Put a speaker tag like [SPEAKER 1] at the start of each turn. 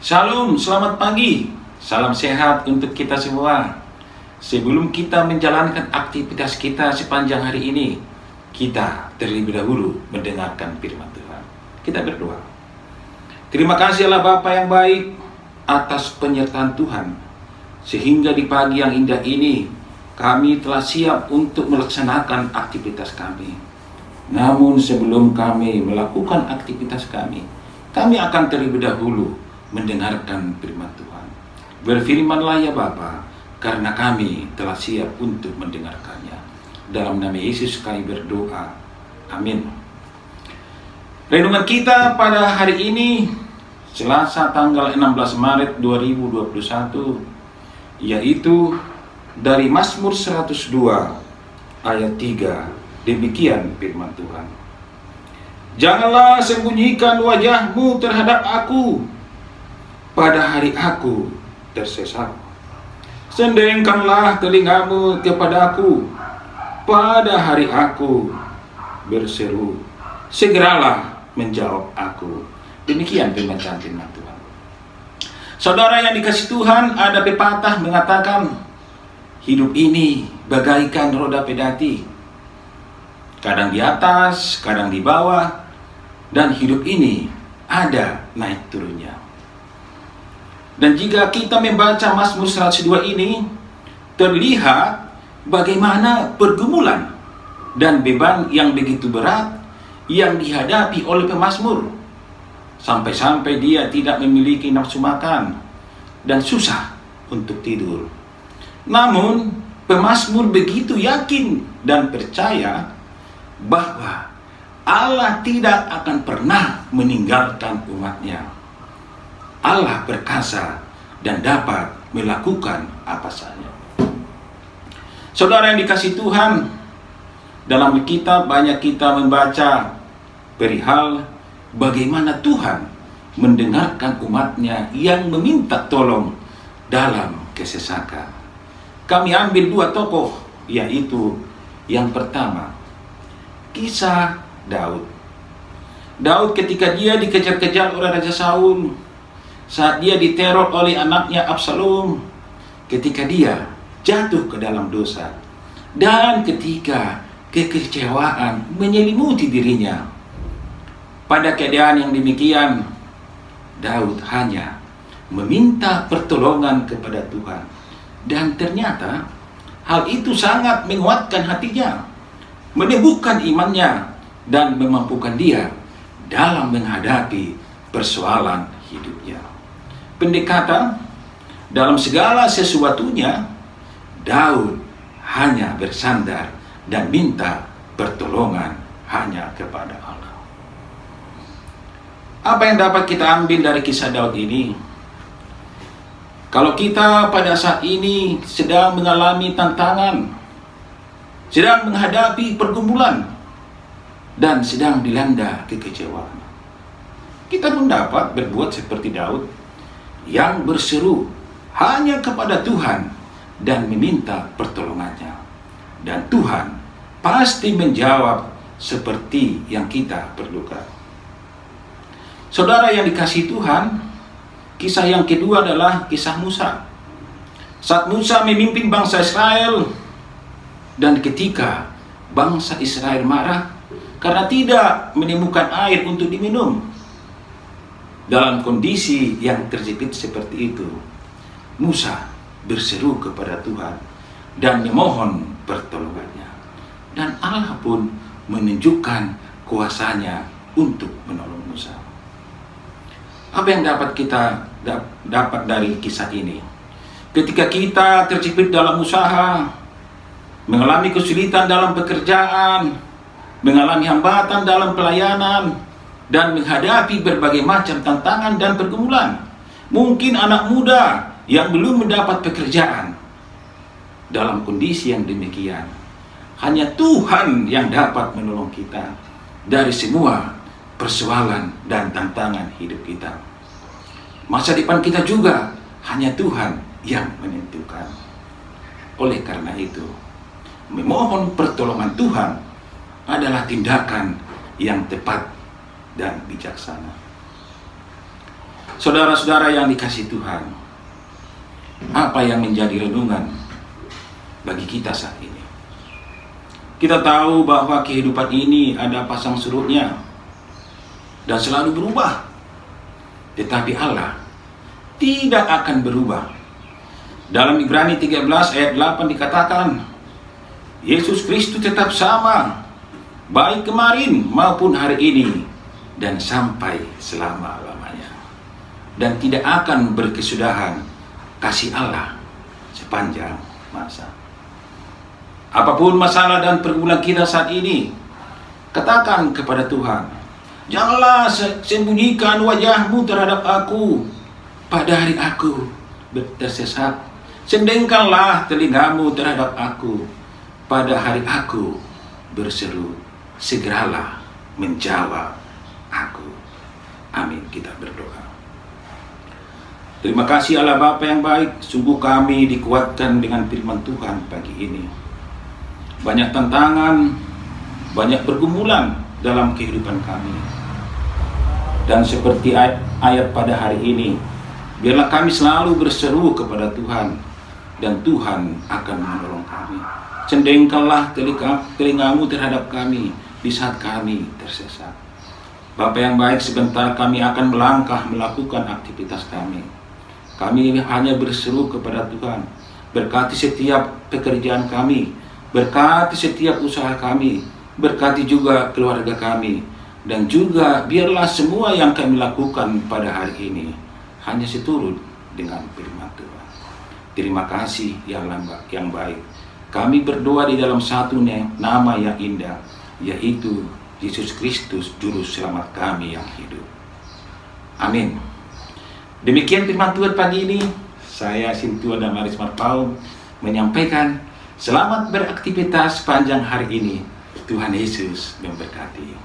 [SPEAKER 1] Shalom, selamat pagi. Salam sehat untuk kita semua. Sebelum kita menjalankan aktivitas kita sepanjang hari ini, kita terlebih dahulu mendengarkan firman Tuhan. Kita berdoa. Terima kasih Allah Bapa yang baik atas penyertaan Tuhan, sehingga di pagi yang indah ini kami telah siap untuk melaksanakan aktivitas kami. Namun sebelum kami melakukan aktivitas kami akan terlebih dahulu mendengarkan firman Tuhan. Berfirmanlah ya Bapa, karena kami telah siap untuk mendengarkannya. Dalam nama Yesus kami berdoa. Amin. Renungan kita pada hari ini, Selasa tanggal 16 Maret 2021, yaitu dari Mazmur 102 ayat 3. Demikian firman Tuhan. Janganlah sembunyikan wajahmu terhadap aku pada hari aku tersesat. Sendengkanlah telingamu kepadaku pada hari aku berseru. Segeralah menjawab aku. Demikian pembacaan firman Tuhan. Saudara yang dikasihi Tuhan, ada pepatah mengatakan hidup ini bagaikan roda pedati, kadang di atas, kadang di bawah, dan hidup ini ada naik turunnya. Dan jika kita membaca Mazmur 102 ini, terlihat bagaimana pergumulan dan beban yang begitu berat yang dihadapi oleh pemazmur. Sampai-sampai dia tidak memiliki nafsu makan dan susah untuk tidur. Namun, pemazmur begitu yakin dan percaya bahwa Allah tidak akan pernah meninggalkan umatnya. Allah perkasa dan dapat melakukan apa saja. Saudara yang dikasihi Tuhan, dalam Alkitab banyak kita membaca perihal bagaimana Tuhan mendengarkan umatnya yang meminta tolong dalam kesesakan. Kami ambil dua tokoh, yaitu yang pertama, kisah Daud. Daud ketika dia dikejar-kejar oleh Raja Saul, saat dia diteror oleh anaknya Absalom, ketika dia jatuh ke dalam dosa, dan ketika kekecewaan menyelimuti dirinya. Pada keadaan yang demikian, Daud hanya meminta pertolongan kepada Tuhan. Dan ternyata hal itu sangat menguatkan hatinya, meneguhkan imannya, dan memampukan dia dalam menghadapi persoalan hidupnya. Pendekatan dalam segala sesuatunya, Daud hanya bersandar dan minta pertolongan hanya kepada Allah. Apa yang dapat kita ambil dari kisah Daud ini? Kalau kita pada saat ini sedang mengalami tantangan, sedang menghadapi pergumulan, dan sedang dilanda kekecewaan, kita pun dapat berbuat seperti Daud yang berseru hanya kepada Tuhan dan meminta pertolongannya. Dan Tuhan pasti menjawab seperti yang kita perlukan. Saudara yang dikasihi Tuhan, kisah yang kedua adalah kisah Musa. Saat Musa memimpin bangsa Israel, dan ketika bangsa Israel marah karena tidak menemukan air untuk diminum. Dalam kondisi yang terjepit seperti itu, Musa berseru kepada Tuhan dan memohon pertolongannya. Dan Allah pun menunjukkan kuasanya untuk menolong Musa. Apa yang dapat kita dapat dari kisah ini? Ketika kita terjepit dalam usaha, mengalami kesulitan dalam pekerjaan, mengalami hambatan dalam pelayanan, dan menghadapi berbagai macam tantangan dan pergumulan. Mungkin anak muda yang belum mendapat pekerjaan. Dalam kondisi yang demikian, hanya Tuhan yang dapat menolong kita dari semua persoalan dan tantangan hidup kita. Masa depan kita juga hanya Tuhan yang menentukan. Oleh karena itu, memohon pertolongan Tuhan adalah tindakan yang tepat dan bijaksana. Saudara-saudara yang dikasihi Tuhan, apa yang menjadi renungan bagi kita saat ini? Kita tahu bahwa kehidupan ini ada pasang surutnya dan selalu berubah. Tetapi Allah tidak akan berubah. Dalam Ibrani 13 ayat 8 dikatakan, Yesus Kristus tetap sama, baik kemarin maupun hari ini, dan sampai selama-lamanya. Dan tidak akan berkesudahan kasih Allah sepanjang masa. Apapun masalah dan pergumulan kita saat ini, katakan kepada Tuhan, janganlah sembunyikan wajahmu terhadap aku pada hari aku tersesat. Sendengkanlah telingamu terhadap aku pada hari aku berseru. Segeralah menjawab aku. Amin. Kita berdoa. Terima kasih Allah Bapa yang baik. Sungguh kami dikuatkan dengan firman Tuhan pagi ini. Banyak tantangan, banyak pergumulan dalam kehidupan kami. Dan seperti ayat pada hari ini, biarlah kami selalu berseru kepada Tuhan, dan Tuhan akan menolong kami. Sendengkanlah telingamu terhadap kami di saat kami tersesat. Bapa yang baik, sebentar kami akan melangkah melakukan aktivitas kami. Kami hanya berseru kepada Tuhan. Berkati setiap pekerjaan kami, berkati setiap usaha kami, berkati juga keluarga kami, dan juga biarlah semua yang kami lakukan pada hari ini hanya seturut dengan firman Tuhan. Terima kasih yang baik. Kami berdoa di dalam satu nama yang indah, yaitu Yesus Kristus, Juru Selamat kami yang hidup. Amin. Demikian firman Tuhan pagi ini. Saya Sintua Damaris Marpau menyampaikan selamat beraktivitas sepanjang hari ini. Tuhan Yesus memberkati.